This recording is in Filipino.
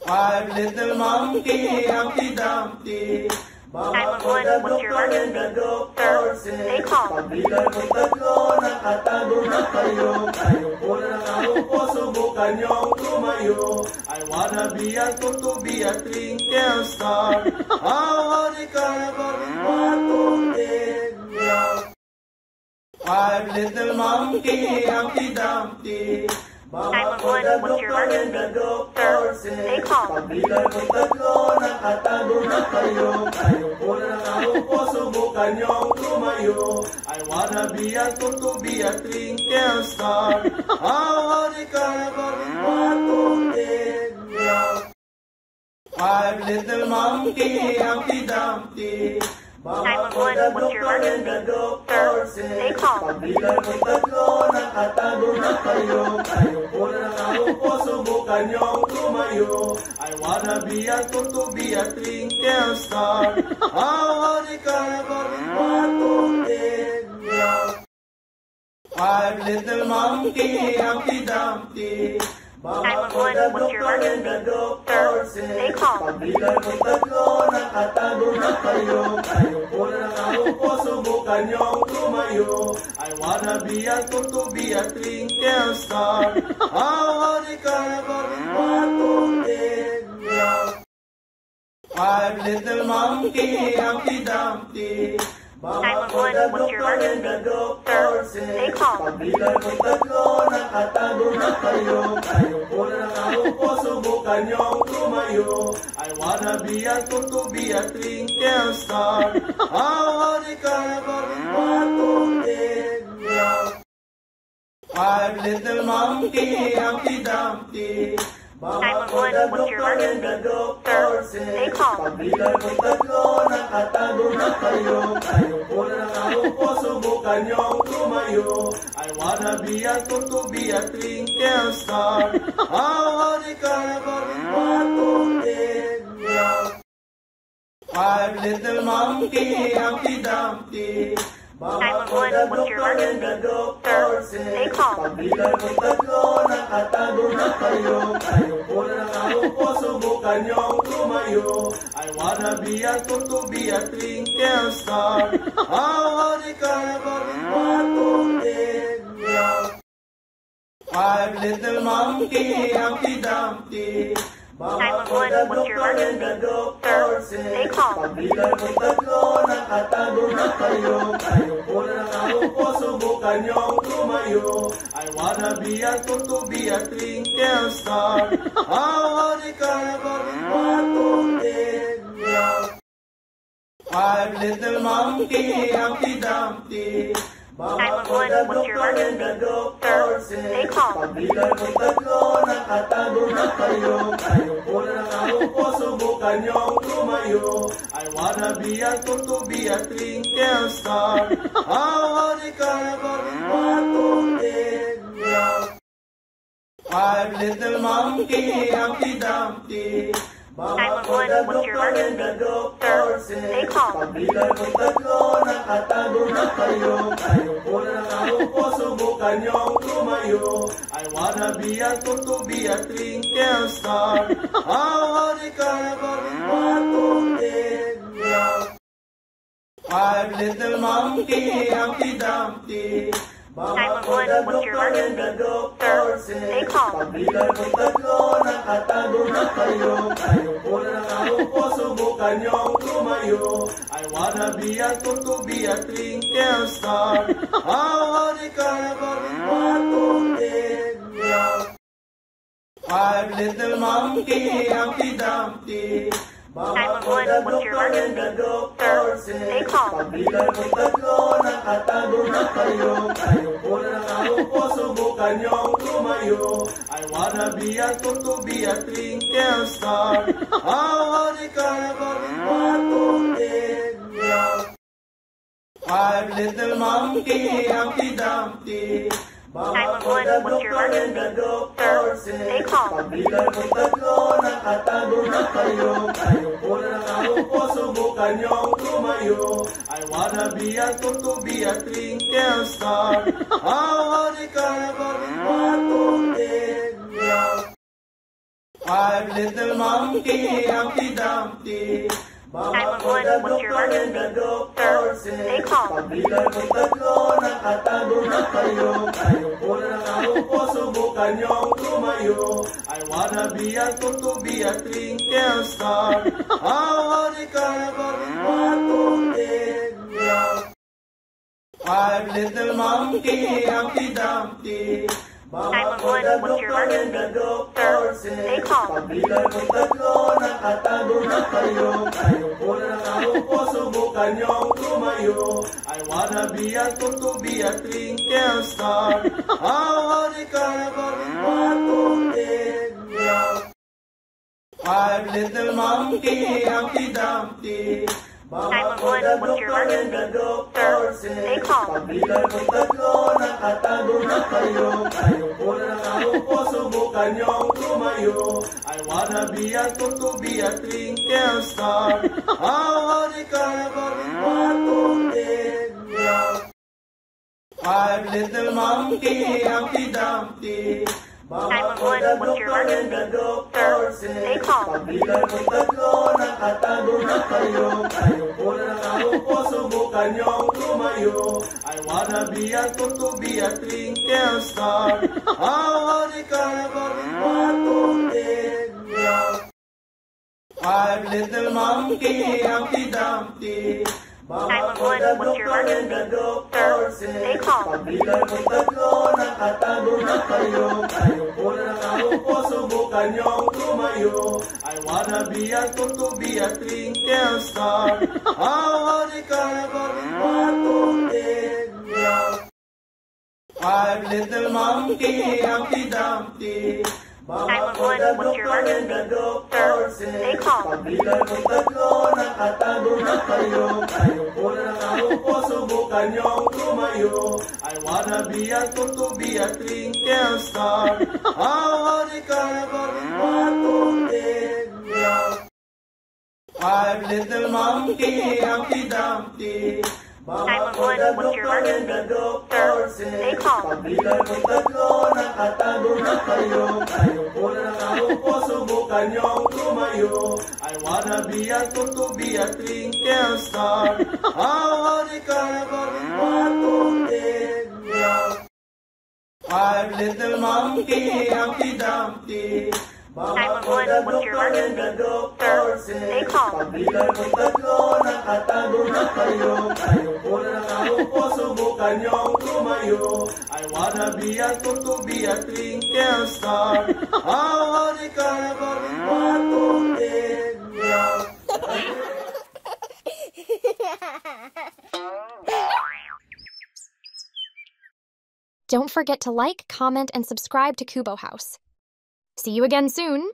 Five little monkey, Humpty Dumpty. Bawat doktor and the doctor said, pagbilan mo tatlo, nakatago na kayo. Kayo po na nakaupo, subukan niyong tumayo. I wanna be a to be a twinkle star. How the carnival is Five little monkey, Humpty Dumpty. Bawat doktor and the doctor said, pagbilan mo tatlo, nakatago na kayo. Kayo po na nakaupo, subukan niyong tumayo. I wanna be a to be a twinkle star. How the carnival is Five little monkey, Humpty Dumpty. Bawat doktor and the doctor said, pagbilan mo tatlo, nakatago na kayo. Kayo po na nakaupo, subukan niyong tumayo. I wanna be a to be a twinkle star. How the carnival is Five little monkey, Humpty Dumpty. Bawat doktor and the doctor said, pagbilan mo tatlo, nakatago na kayo. Kayo po na nakaupo, subukan niyong tumayo. I wanna be a to be a twinkle star. How the carnival is Five little monkey, Humpty Dumpty. Bawat doktor and the doctor said, pagbilan mo tatlo, nakatago na kayo. Kayo po na nakaupo, subukan niyong tumayo. I wanna be a to be a twinkle star. How the carnival is Five little monkey, Humpty Dumpty. Bawat doktor and the doctor said, pagbilan mo tatlo, nakatago na kayo. Kayo po na nakaupo, subukan niyong tumayo. I wanna be a to be a twinkle star. How the carnival is Five little monkey, Humpty Dumpty. Bawat doktor and the doctor said, pagbilan mo tatlo, nakatago na kayo. Kayo po na nakaupo, subukan niyong tumayo. I wanna be a to be a twinkle star. How the carnival is Five little monkey, Humpty Dumpty. Bawat doktor and the doctor said, pagbilan mo tatlo, nakatago na kayo. Kayo po na nakaupo, subukan niyong tumayo. I wanna be a to be a twinkle star. How the carnival is Five little monkey, Humpty Dumpty. Bawat doktor and the doctor said, pagbilan mo tatlo, nakatago na kayo. Kayo po na nakaupo, subukan niyong tumayo. I wanna be a to be a twinkle star. How the carnival is Five little monkey, Humpty Dumpty. Bawat doktor and the doctor said, pagbilan mo tatlo, nakatago na kayo. Kayo po na nakaupo, subukan niyong tumayo. I wanna be a to be a twinkle star. How the carnival is Five little monkey, Humpty Dumpty. Bawat doktor and the doctor said, pagbilan mo tatlo, nakatago na kayo. Kayo po na nakaupo, subukan niyong tumayo. I wanna be a to be a twinkle star. How the carnival is Five little monkey, Humpty Dumpty. Bawat doktor and the doctor said, pagbilan mo tatlo, nakatago na kayo. Kayo po na nakaupo, subukan niyong tumayo. I wanna be a to be a twinkle star. How the carnival is Five little monkey, Humpty Dumpty. Bawat doktor and the doctor said, pagbilan mo tatlo, nakatago na kayo. Kayo po na nakaupo, subukan niyong tumayo. I wanna be a to be a twinkle star. How the carnival is Five little monkey, Humpty Dumpty. Mama ko the doctor and the doctor said, pagbilan mo tatlo, nakatago na kayo. Kayo po na nakaupo, subukan niyong tumayo. I wanna be a to be a twinkle star. How the carnival is Five little monkey, Humpty Dumpty. Mama ko the doctor and the doctor said, pagbilan mo tatlo, nakatago na kayo. Kayo po na nakaupo, subukan niyong tumayo. I wanna be a to be a twinkle star. How the carnival is Five little monkey, Humpty Dumpty. Mama ko the doctor and the doctor said, pagbilan mo tatlo, nakatago na kayo. Kayo po na nakaupo, subukan niyong tumayo. I wanna be a to be a twinkle star. How the carnival is Five little monkey, Humpty Dumpty. Mama ko the doctor and the doctor said, pagbilan mo tatlo, nakatago na kayo. Kayo po na nakaupo, subukan niyong tumayo. I wanna be a to be a twinkle star. How the carnival is Five little monkey, Humpty Dumpty. Mama ko the doctor and the doctor said, pagbilan mo tatlo, nakatago na kayo. Kayo po na nakaupo, subukan niyong tumayo. I wanna be a to be a twinkle star. How the carnival is Five little monkey, Humpty Dumpty. Mama ko the doctor and the doctor said, pagbilan mo tatlo, nakatago na kayo. Kayo po na nakaupo, subukan niyong tumayo. I wanna be a to be a twinkle star. How the carnival is Five little monkey, Humpty Dumpty. Mama ko the doctor and the doctor said, pagbilan mo tatlo, nakatago na kayo. Kayo po na nakaupo, subukan niyong tumayo. I wanna be a to be a twinkle star. How the carnival is Five little monkey, Humpty Dumpty. Mama ko the doctor and the doctor said, pagbilan mo tatlo, nakatago na kayo. Kayo po na nakaupo, subukan niyong tumayo. I wanna be a to be a twinkle star. How the carnival is Don't forget to like, comment, and subscribe to Kubo House. See you again soon!